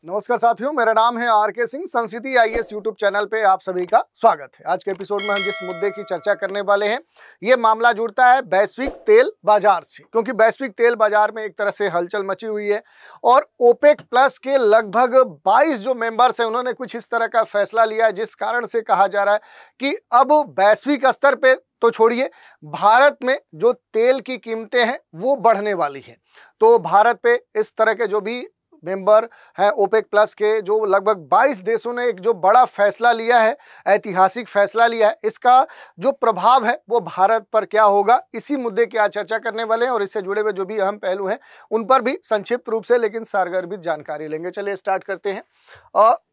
नमस्कार साथियों, मेरा नाम है आर.के. सिंह। संस्कृति आईएएस यूट्यूब चैनल पे आप सभी का स्वागत है। आज के एपिसोड में हम जिस मुद्दे की चर्चा करने वाले हैं, ये मामला जुड़ता है वैश्विक तेल बाजार से, क्योंकि वैश्विक तेल बाजार में एक तरह से हलचल मची हुई है और ओपेक प्लस के लगभग 22 जो मेंबर्स हैं, उन्होंने कुछ इस तरह का फैसला लिया है, जिस कारण से कहा जा रहा है कि अब वैश्विक स्तर पे तो छोड़िए, भारत में जो तेल की कीमतें हैं वो बढ़ने वाली है। तो भारत पे इस तरह के जो भी मेंबर हैं ओपेक प्लस के, जो लगभग 22 देशों ने एक जो बड़ा फैसला लिया है, ऐतिहासिक फैसला लिया है, इसका जो प्रभाव है वो भारत पर क्या होगा, इसी मुद्दे की आज चर्चा करने वाले हैं और इससे जुड़े हुए जो भी अहम पहलू हैं उन पर भी संक्षिप्त रूप से लेकिन सारगर्भित जानकारी लेंगे। चलिए स्टार्ट करते हैं।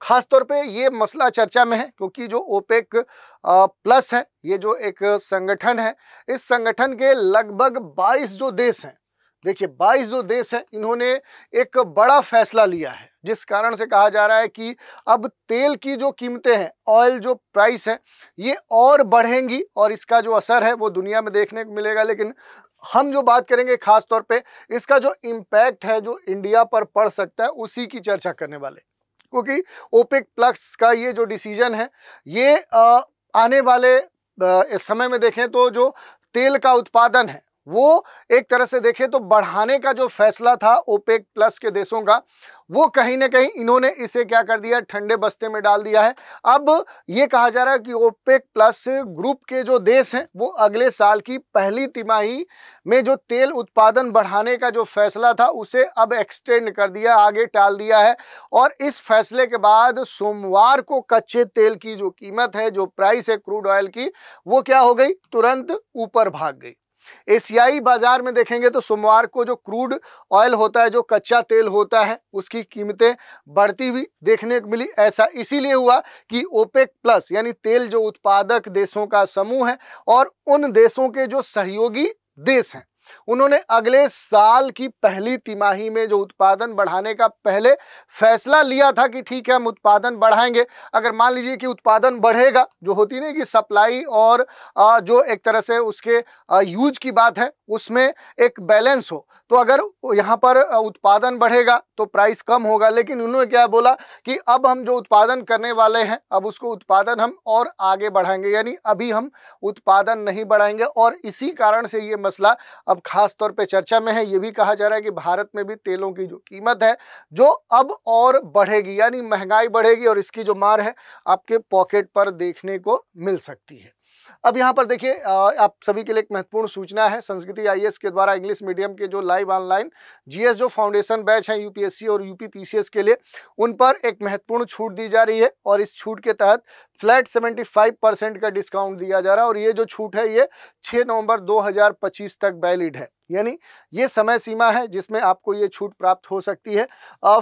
खास तौर पे ये मसला चर्चा में है क्योंकि जो ओपेक प्लस है, ये जो एक संगठन है, इस संगठन के लगभग 22 जो देश हैं, देखिए 22 जो देश हैं, इन्होंने एक बड़ा फैसला लिया है, जिस कारण से कहा जा रहा है कि अब तेल की जो कीमतें हैं, ऑयल जो प्राइस है, ये और बढ़ेंगी और इसका जो असर है वो दुनिया में देखने को मिलेगा। लेकिन हम जो बात करेंगे खास तौर पे इसका जो इम्पैक्ट है जो इंडिया पर पड़ सकता है, उसी की चर्चा करने वाले, क्योंकि ओपेक प्लस का ये जो डिसीजन है, ये आने वाले समय में देखें तो जो तेल का उत्पादन है वो एक तरह से देखें तो बढ़ाने का जो फैसला था ओपेक प्लस के देशों का, वो कहीं ना कहीं इन्होंने इसे क्या कर दिया, ठंडे बस्ते में डाल दिया है। अब ये कहा जा रहा है कि ओपेक प्लस ग्रुप के जो देश हैं वो अगले साल की पहली तिमाही में जो तेल उत्पादन बढ़ाने का जो फैसला था उसे अब एक्सटेंड कर दिया, आगे टाल दिया है। और इस फैसले के बाद सोमवार को कच्चे तेल की जो कीमत है, जो प्राइस है क्रूड ऑयल की, वो क्या हो गई, तुरंत ऊपर भाग गई। एशियाई बाजार में देखेंगे तो सोमवार को जो क्रूड ऑयल होता है, जो कच्चा तेल होता है, उसकी कीमतें बढ़ती हुई देखने को मिली। ऐसा इसीलिए हुआ कि ओपेक प्लस यानी तेल जो उत्पादक देशों का समूह है और उन देशों के जो सहयोगी देश हैं, उन्होंने अगले साल की पहली तिमाही में जो उत्पादन बढ़ाने का पहले फैसला लिया था कि ठीक है हम उत्पादन बढ़ाएंगे। अगर मान लीजिए कि उत्पादन बढ़ेगा, जो होती नहीं कि सप्लाई और जो एक तरह से उसके यूज की बात है, उसमें एक बैलेंस हो, तो अगर यहाँ पर उत्पादन बढ़ेगा तो प्राइस कम होगा। लेकिन उन्होंने क्या बोला कि अब हम जो उत्पादन करने वाले हैं, अब उसको उत्पादन हम और आगे बढ़ाएंगे, यानी अभी हम उत्पादन नहीं बढ़ाएंगे। और इसी कारण से ये मसला अब खास तौर पे चर्चा में है। ये भी कहा जा रहा है कि भारत में भी तेलों की जो कीमत है जो अब और बढ़ेगी, यानी महंगाई बढ़ेगी और इसकी जो मार है आपके पॉकेट पर देखने को मिल सकती है। अब यहाँ पर देखिए, आप सभी के लिए एक महत्वपूर्ण सूचना है। संस्कृति आईएएस के द्वारा इंग्लिश मीडियम के जो लाइव ऑनलाइन जीएस जो फाउंडेशन बैच हैं यूपीएससी और यूपी पीसीएस के लिए, उन पर एक महत्वपूर्ण छूट दी जा रही है और इस छूट के तहत फ्लैट 75% का डिस्काउंट दिया जा रहा है। और ये जो छूट है ये 6 नवंबर 2025 तक वैलिड है, यानी ये समय सीमा है जिसमें आपको ये छूट प्राप्त हो सकती है।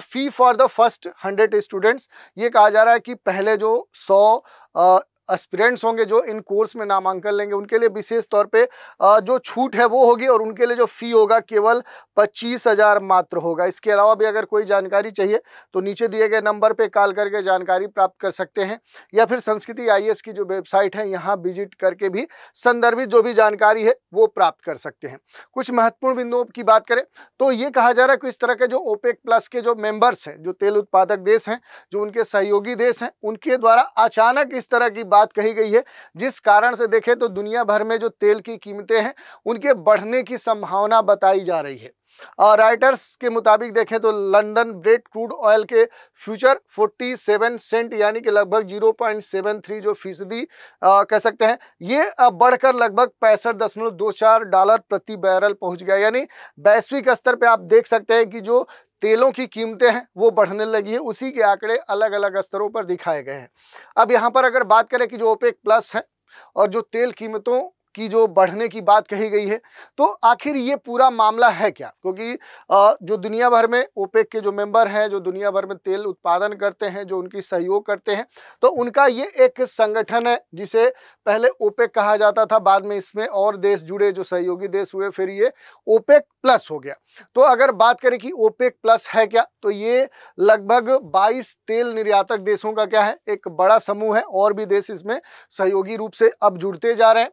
Fee for the first 100 students, ये कहा जा रहा है कि पहले जो 100 एस्पिरेंट्स होंगे जो इन कोर्स में नामांकन लेंगे, उनके लिए विशेष तौर पे जो छूट है वो होगी और उनके लिए जो फी होगा केवल 25,000 मात्र होगा। इसके अलावा भी अगर कोई जानकारी चाहिए तो नीचे दिए गए नंबर पे कॉल करके जानकारी प्राप्त कर सकते हैं, या फिर संस्कृति आईएएस की जो वेबसाइट है यहाँ विजिट करके भी संदर्भित जो भी जानकारी है वो प्राप्त कर सकते हैं। कुछ महत्वपूर्ण बिंदुओं की बात करें तो ये कहा जा रहा है कि इस तरह के जो ओपेक प्लस के जो मेंबर्स हैं, जो तेल उत्पादक देश हैं, जो उनके सहयोगी देश हैं, उनके द्वारा अचानक इस तरह की बात कही गई है, जिस कारण से देखें तो दुनिया भर में जो तेल की कीमतें हैं उनके बढ़ने की संभावना बताई जा रही है। राइटर्स के मुताबिक देखें तो लंदन ब्रेंट क्रूड ऑयल के फ्यूचर 47 सेंट यानी कि लगभग 0.73 जो फीसदी कह सकते हैं, ये बढ़कर लगभग $65.24 प्रति बैरल पहुंच गया। यानी वैश्विक स्तर पे आप देख सकते हैं कि जो तेलों की कीमतें हैं वो बढ़ने लगी हैं। उसी के आंकड़े अलग अलग स्तरों पर दिखाए गए हैं। अब यहाँ पर अगर बात करें कि जो ओपेक प्लस है और जो तेल कीमतों की जो बढ़ने की बात कही गई है, तो आखिर ये पूरा मामला है क्या? क्योंकि जो दुनिया भर में ओपेक के जो मेंबर हैं, जो दुनिया भर में तेल उत्पादन करते हैं, जो उनकी सहयोग करते हैं, तो उनका ये एक संगठन है जिसे पहले ओपेक कहा जाता था, बाद में इसमें और देश जुड़े, जो सहयोगी देश हुए, फिर ये ओपेक प्लस हो गया। तो अगर बात करें कि ओपेक प्लस है क्या, तो ये लगभग 22 तेल निर्यातक देशों का क्या है, एक बड़ा समूह है और भी देश इसमें सहयोगी रूप से अब जुड़ते जा रहे हैं।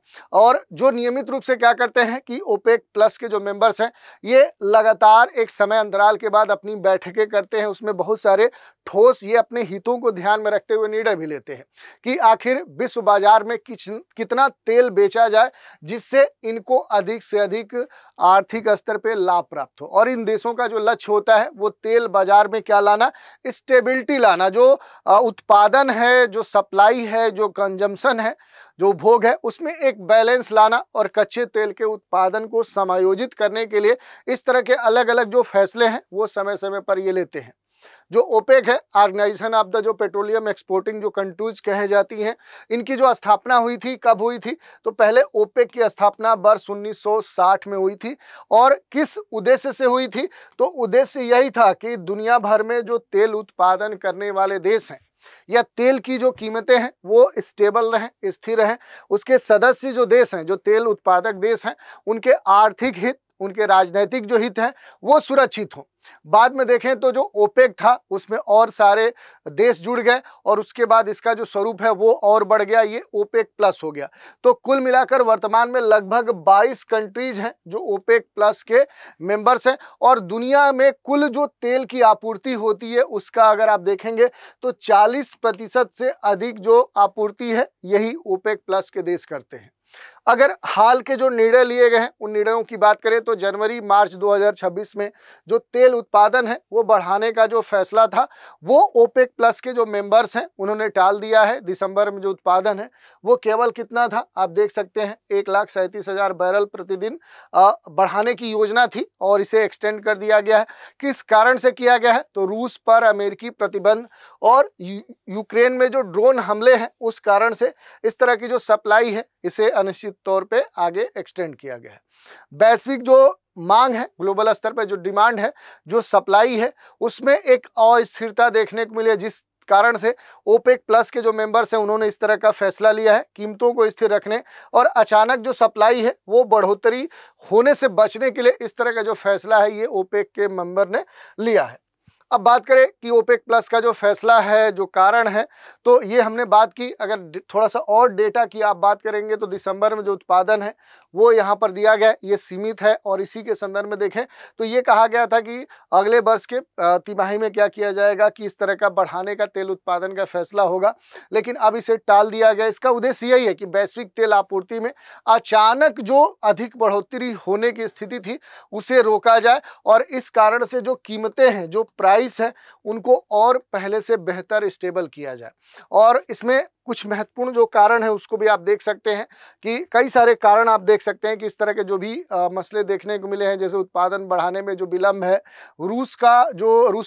और जो नियमित रूप से क्या करते हैं कि ओपेक प्लस के जो मेंबर्स हैं ये लगातार एक समय अंतराल के बाद अपनी बैठकें करते हैं। उसमें बहुत सारे ठोस ये अपने हितों को ध्यान में रखते हुए निर्णय भी लेते हैं कि आखिर विश्व बाजार में कितना तेल बेचा जाए जिससे इनको अधिक से अधिक आर्थिक स्तर पे लाभ प्राप्त हो। और इन देशों का जो लक्ष्य होता है वो तेल बाजार में क्या लाना, स्टेबिलिटी लाना, जो उत्पादन है, जो सप्लाई है, जो कंजम्पशन है, जो उपभोग है, उसमें एक बैलेंस लाना और कच्चे तेल के उत्पादन को समायोजित करने के लिए इस तरह के अलग अलग जो फैसले हैं वो समय समय पर ये लेते हैं। जो ओपेक है, ऑर्गेनाइजेशन ऑफ द जो पेट्रोलियम एक्सपोर्टिंग जो कंट्रीज कहे जाती हैं, इनकी जो स्थापना हुई थी, कब हुई थी, तो पहले ओपेक की स्थापना वर्ष 1960 में हुई थी। और किस उद्देश्य से हुई थी, तो उद्देश्य यही था कि दुनिया भर में जो तेल उत्पादन करने वाले देश हैं या तेल की जो कीमतें हैं वो स्टेबल रहें, स्थिर रहें। उसके सदस्य जो देश हैं, जो तेल उत्पादक देश हैं, उनके आर्थिक हित, उनके राजनीतिक जो हित हैं वो सुरक्षित हों। बाद में देखें तो जो ओपेक था उसमें और सारे देश जुड़ गए और उसके बाद इसका जो स्वरूप है वो और बढ़ गया, ये ओपेक प्लस हो गया। तो कुल मिलाकर वर्तमान में लगभग 22 कंट्रीज हैं जो ओपेक प्लस के मेंबर्स हैं। और दुनिया में कुल जो तेल की आपूर्ति होती है उसका अगर आप देखेंगे तो 40% से अधिक जो आपूर्ति है यही ओपेक प्लस के देश करते हैं। अगर हाल के जो निर्णय लिए गए हैं उन निर्णयों की बात करें तो जनवरी मार्च 2026 में जो तेल उत्पादन है वो बढ़ाने का जो फैसला था वो ओपेक प्लस के जो मेंबर्स हैं उन्होंने टाल दिया है। दिसंबर में जो उत्पादन है वो केवल कितना था, आप देख सकते हैं 1,37,000 बैरल प्रतिदिन बढ़ाने की योजना थी और इसे एक्सटेंड कर दिया गया है। किस कारण से किया गया है, तो रूस पर अमेरिकी प्रतिबंध और यूक्रेन में जो ड्रोन हमले हैं उस कारण से इस तरह की जो सप्लाई है इसे अनिश्चित तौर पे आगे एक्सटेंड किया गया है। वैश्विक जो मांग है, ग्लोबल स्तर पर जो डिमांड है, जो सप्लाई है, उसमें एक अस्थिरता देखने को मिली है, जिस कारण से ओपेक प्लस के जो मेंबर्स हैं उन्होंने इस तरह का फैसला लिया है कीमतों को स्थिर रखने और अचानक जो सप्लाई है वो बढ़ोतरी होने से बचने के लिए इस तरह का जो फैसला है ये ओपेक के मेंबर ने लिया है। अब बात करें कि ओपेक प्लस का जो फैसला है, जो कारण है, तो ये हमने बात की। अगर थोड़ा सा और डेटा की आप बात करेंगे तो दिसंबर में जो उत्पादन है वो यहाँ पर दिया गया है, ये सीमित है। और इसी के संदर्भ में देखें तो ये कहा गया था कि अगले वर्ष के तिमाही में क्या किया जाएगा कि इस तरह का बढ़ाने का तेल उत्पादन का फैसला होगा, लेकिन अब इसे टाल दिया गया। इसका उद्देश्य यही है कि वैश्विक तेल आपूर्ति में अचानक जो अधिक बढ़ोतरी होने की स्थिति थी उसे रोका जाए और इस कारण से जो कीमतें हैं, जो प्राइस है, उनको और पहले से बेहतर स्टेबल किया जाए। और इसमें कुछ महत्वपूर्ण जो कारण है उसको भी आप देख सकते हैं कि कई सारे कारण आप देख सकते हैं कि इस तरह के जो भी मसले देखने को मिले हैं, जैसे उत्पादन बढ़ाने में जो विलंब है, रूस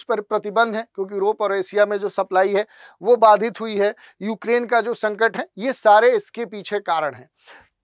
पर प्रतिबंध है क्योंकि यूरोप और एशिया में जो सप्लाई है वो बाधित हुई है, यूक्रेन का जो संकट है, ये सारे इसके पीछे कारण हैं।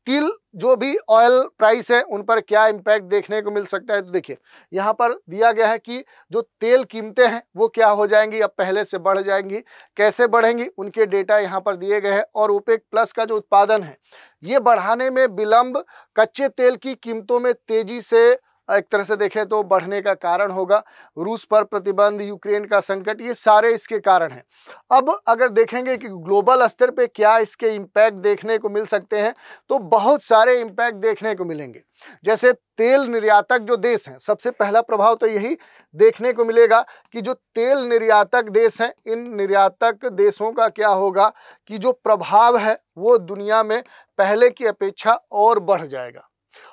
तेल जो भी ऑयल प्राइस है उन पर क्या इम्पैक्ट देखने को मिल सकता है, तो देखिए यहाँ पर दिया गया है कि जो तेल कीमतें हैं वो क्या हो जाएंगी, अब पहले से बढ़ जाएंगी। कैसे बढ़ेंगी उनके डेटा यहाँ पर दिए गए हैं। और ओपेक प्लस का जो उत्पादन है ये बढ़ाने में विलंब कच्चे तेल की कीमतों में तेजी से एक तरह से देखें तो बढ़ने का कारण होगा। रूस पर प्रतिबंध, यूक्रेन का संकट, ये सारे इसके कारण हैं। अब अगर देखेंगे कि ग्लोबल स्तर पे क्या इसके इम्पैक्ट देखने को मिल सकते हैं, तो बहुत सारे इम्पैक्ट देखने को मिलेंगे। जैसे तेल निर्यातक जो देश हैं, सबसे पहला प्रभाव तो यही देखने को मिलेगा कि जो तेल निर्यातक देश हैं, इन निर्यातक देशों का क्या होगा कि जो प्रभाव है वो दुनिया में पहले की अपेक्षा और बढ़ जाएगा।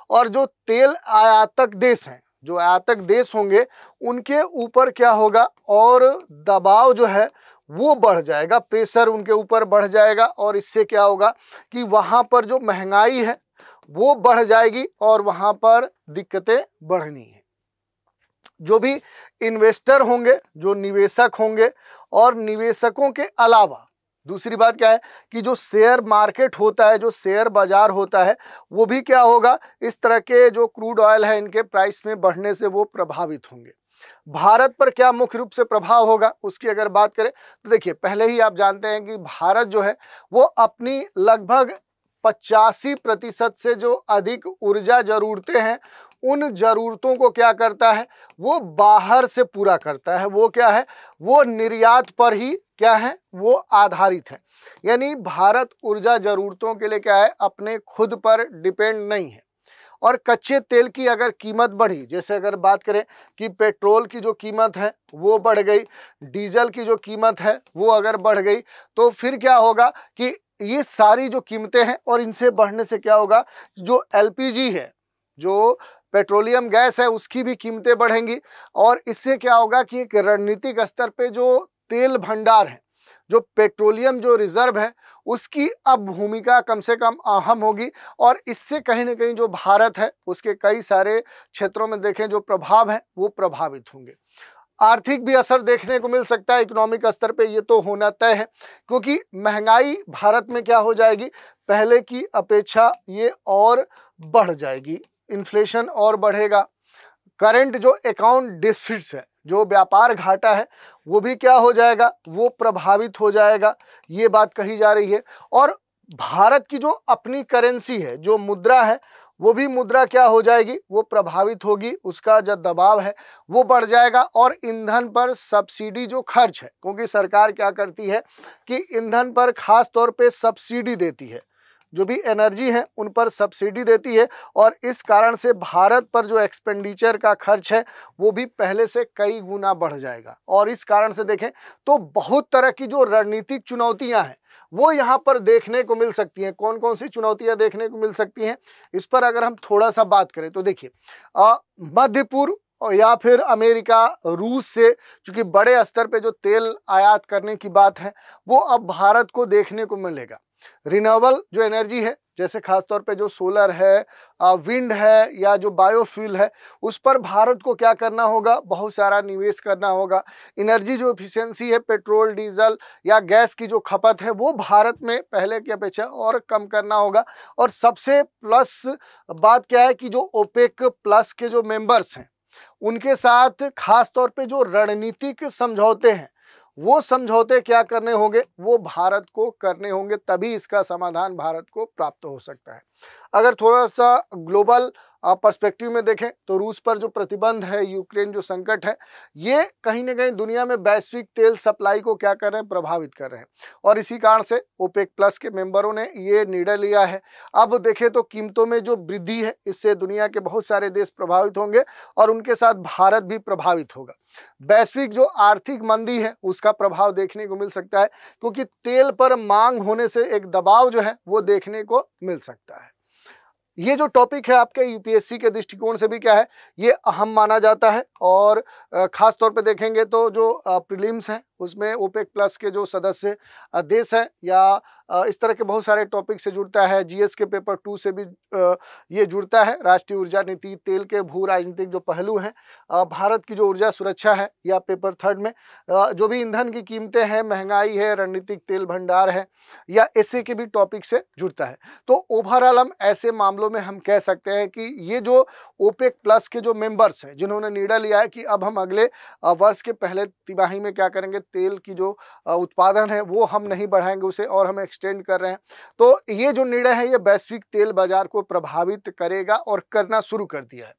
और जो तेल आयातक देश हैं, जो आयातक देश होंगे, उनके ऊपर क्या होगा और दबाव जो है वो बढ़ जाएगा, प्रेशर उनके ऊपर बढ़ जाएगा। और इससे क्या होगा कि वहाँ पर जो महंगाई है वो बढ़ जाएगी और वहाँ पर दिक्कतें बढ़नी है। जो भी इन्वेस्टर होंगे, जो निवेशक होंगे, और निवेशकों के अलावा दूसरी बात क्या है कि जो शेयर मार्केट होता है, जो शेयर बाजार होता है, वो भी क्या होगा, इस तरह के जो क्रूड ऑयल है इनके प्राइस में बढ़ने से वो प्रभावित होंगे। भारत पर क्या मुख्य रूप से प्रभाव होगा उसकी अगर बात करें तो देखिए, पहले ही आप जानते हैं कि भारत जो है वो अपनी लगभग 85% से जो अधिक ऊर्जा ज़रूरतें हैं उन ज़रूरतों को क्या करता है, वो बाहर से पूरा करता है। वो क्या है, वो निर्यात पर ही क्या है, वो आधारित है। यानी भारत ऊर्जा जरूरतों के लिए क्या है, अपने खुद पर डिपेंड नहीं है। और कच्चे तेल की अगर कीमत बढ़ी, जैसे अगर बात करें कि पेट्रोल की जो कीमत है वो बढ़ गई, डीजल की जो कीमत है वो अगर बढ़ गई, तो फिर क्या होगा कि ये सारी जो कीमतें हैं और इनसे बढ़ने से क्या होगा, जो एलपीजी है, जो पेट्रोलियम गैस है, उसकी भी कीमतें बढ़ेंगी। और इससे क्या होगा कि एक रणनीतिक स्तर पे जो तेल भंडार है, जो पेट्रोलियम जो रिजर्व है, उसकी अब भूमिका कम से कम अहम होगी। और इससे कहीं ना कहीं जो भारत है उसके कई सारे क्षेत्रों में देखें जो प्रभाव है वो प्रभावित होंगे। आर्थिक भी असर देखने को मिल सकता है, इकोनॉमिक स्तर पे ये तो होना तय है, क्योंकि महंगाई भारत में क्या हो जाएगी, पहले की अपेक्षा ये और बढ़ जाएगी, इन्फ्लेशन और बढ़ेगा। करंट जो अकाउंट डिफिसिट्स है, जो व्यापार घाटा है, वो भी क्या हो जाएगा, वो प्रभावित हो जाएगा, ये बात कही जा रही है। और भारत की जो अपनी करेंसी है, जो मुद्रा है, वो भी मुद्रा क्या हो जाएगी, वो प्रभावित होगी, उसका जो दबाव है वो बढ़ जाएगा। और ईंधन पर सब्सिडी जो खर्च है, क्योंकि सरकार क्या करती है कि ईंधन पर खास तौर पे सब्सिडी देती है, जो भी एनर्जी है उन पर सब्सिडी देती है, और इस कारण से भारत पर जो एक्सपेंडिचर का खर्च है वो भी पहले से कई गुना बढ़ जाएगा। और इस कारण से देखें तो बहुत तरह की जो रणनीतिक चुनौतियां हैं वो यहाँ पर देखने को मिल सकती हैं। कौन कौन सी चुनौतियां देखने को मिल सकती हैं, इस पर अगर हम थोड़ा सा बात करें तो देखिए, मध्य पूर्व या फिर अमेरिका, रूस से चूंकि बड़े स्तर पे जो तेल आयात करने की बात है वो अब भारत को देखने को मिलेगा। रिन्यूएबल जो एनर्जी है, जैसे खासतौर पे जो सोलर है, विंड है, या जो बायोफ्यूल है, उस पर भारत को क्या करना होगा, बहुत सारा निवेश करना होगा। एनर्जी जो एफिशिएंसी है, पेट्रोल, डीजल या गैस की जो खपत है, वो भारत में पहले की अपेक्षा और कम करना होगा। और सबसे प्लस बात क्या है कि जो ओपेक प्लस के जो मेंबर्स हैं उनके साथ खास तौर पे जो रणनीतिक समझौते हैं, वो समझौते क्या करने होंगे, वो भारत को करने होंगे, तभी इसका समाधान भारत को प्राप्त हो सकता है। अगर थोड़ा सा ग्लोबल पर्सपेक्टिव में देखें तो रूस पर जो प्रतिबंध है, यूक्रेन जो संकट है, ये कहीं ना कहीं दुनिया में वैश्विक तेल सप्लाई को क्या कर रहे हैं, प्रभावित कर रहे हैं। और इसी कारण से ओपेक प्लस के मेंबरों ने ये निर्णय लिया है। अब देखें तो कीमतों में जो वृद्धि है, इससे दुनिया के बहुत सारे देश प्रभावित होंगे और उनके साथ भारत भी प्रभावित होगा। वैश्विक जो आर्थिक मंदी है उसका प्रभाव देखने को मिल सकता है, क्योंकि तेल पर मांग होने से एक दबाव जो है वो देखने को मिल सकता है। ये जो टॉपिक है आपके यूपीएससी के दृष्टिकोण से भी क्या है, ये अहम माना जाता है। और खास तौर पे देखेंगे तो जो प्रीलिम्स है उसमें ओपेक प्लस के जो सदस्य देश हैं या इस तरह के बहुत सारे टॉपिक से जुड़ता है। जीएस के पेपर 2 से भी ये जुड़ता है। राष्ट्रीय ऊर्जा नीति, तेल के भू राजनीतिक जो पहलू हैं, भारत की जो ऊर्जा सुरक्षा है, या पेपर 3 में जो भी ईंधन की कीमतें हैं, महंगाई है, रणनीतिक तेल भंडार है, या ऐसे के भी टॉपिक से जुड़ता है। तो ओवरऑल हम ऐसे मामलों में हम कह सकते हैं कि ये जो ओपेक प्लस के जो मेंबर्स हैं जिन्होंने निर्णय लिया है कि अब हम अगले वर्ष के पहले तिमाही में क्या करेंगे, तेल की जो उत्पादन है वो हम नहीं बढ़ाएंगे उसे, और हम एक्सटेंड कर रहे हैं। तो ये जो निर्णय है ये वैश्विक तेल बाजार को प्रभावित करेगा और करना शुरू कर दिया है।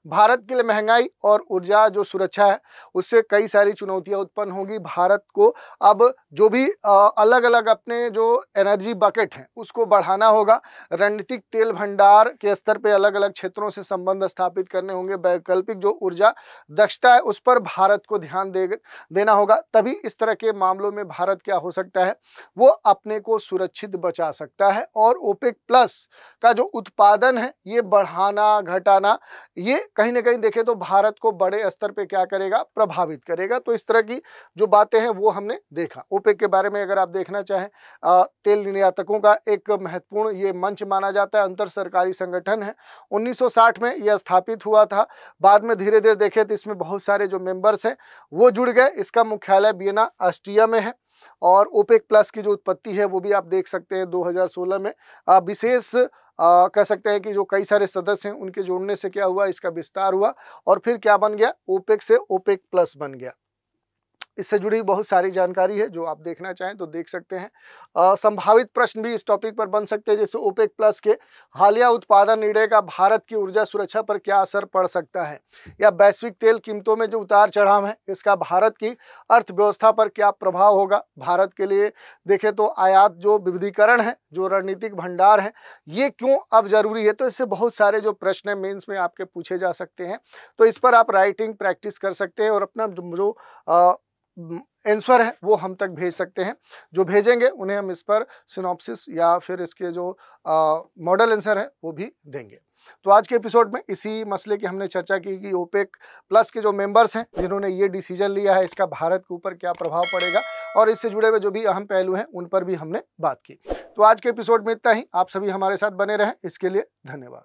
भारत के लिए महंगाई और ऊर्जा जो सुरक्षा है उससे कई सारी चुनौतियां उत्पन्न होगी। भारत को अब जो भी अलग अलग अपने जो एनर्जी बकेट हैं उसको बढ़ाना होगा। रणनीतिक तेल भंडार के स्तर पे अलग अलग क्षेत्रों से संबंध स्थापित करने होंगे। वैकल्पिक जो ऊर्जा दक्षता है उस पर भारत को ध्यान देना होगा। तभी इस तरह के मामलों में भारत क्या हो सकता है, वो अपने को सुरक्षित बचा सकता है। और ओपेक प्लस का जो उत्पादन है ये बढ़ाना घटाना, ये कहीं ना कहीं देखें तो भारत को बड़े स्तर पे क्या करेगा, प्रभावित करेगा। तो इस तरह की जो बातें हैं वो हमने देखा। ओपेक के बारे में अगर आप देखना चाहें, तेल निर्यातकों का एक महत्वपूर्ण ये मंच माना जाता है, अंतर सरकारी संगठन है। 1960 में यह स्थापित हुआ था। बाद में धीरे धीरे देखें तो इसमें बहुत सारे जो मेंबर्स हैं वो जुड़ गए। इसका मुख्यालय वियना ऑस्ट्रिया में है। और ओपेक प्लस की जो उत्पत्ति है वो भी आप देख सकते हैं 2016 में विशेष कह सकते हैं कि जो कई सारे सदस्य हैं उनके जोड़ने से क्या हुआ, इसका विस्तार हुआ और फिर क्या बन गया, ओपेक से ओपेक प्लस बन गया। इससे जुड़ी बहुत सारी जानकारी है जो आप देखना चाहें तो देख सकते हैं। संभावित प्रश्न भी इस टॉपिक पर बन सकते हैं, जैसे ओपेक प्लस के हालिया उत्पादन निर्णय का भारत की ऊर्जा सुरक्षा पर क्या असर पड़ सकता है, या वैश्विक तेल कीमतों में जो उतार चढ़ाव है इसका भारत की अर्थव्यवस्था पर क्या प्रभाव होगा। भारत के लिए देखें तो आयात जो विविधीकरण है, जो रणनीतिक भंडार है, ये क्यों अब जरूरी है। तो इससे बहुत सारे जो प्रश्न है मेंस में आपके पूछे जा सकते हैं, तो इस पर आप राइटिंग प्रैक्टिस कर सकते हैं और अपना जो आंसर है वो हम तक भेज सकते हैं। जो भेजेंगे उन्हें हम इस पर सिनॉप्सिस या फिर इसके जो मॉडल आंसर है वो भी देंगे। तो आज के एपिसोड में इसी मसले की हमने चर्चा की कि ओपेक प्लस के जो मेंबर्स हैं जिन्होंने ये डिसीजन लिया है इसका भारत के ऊपर क्या प्रभाव पड़ेगा, और इससे जुड़े हुए जो भी अहम पहलू हैं उन पर भी हमने बात की। तो आज के एपिसोड में इतना ही। आप सभी हमारे साथ बने रहें, इसके लिए धन्यवाद।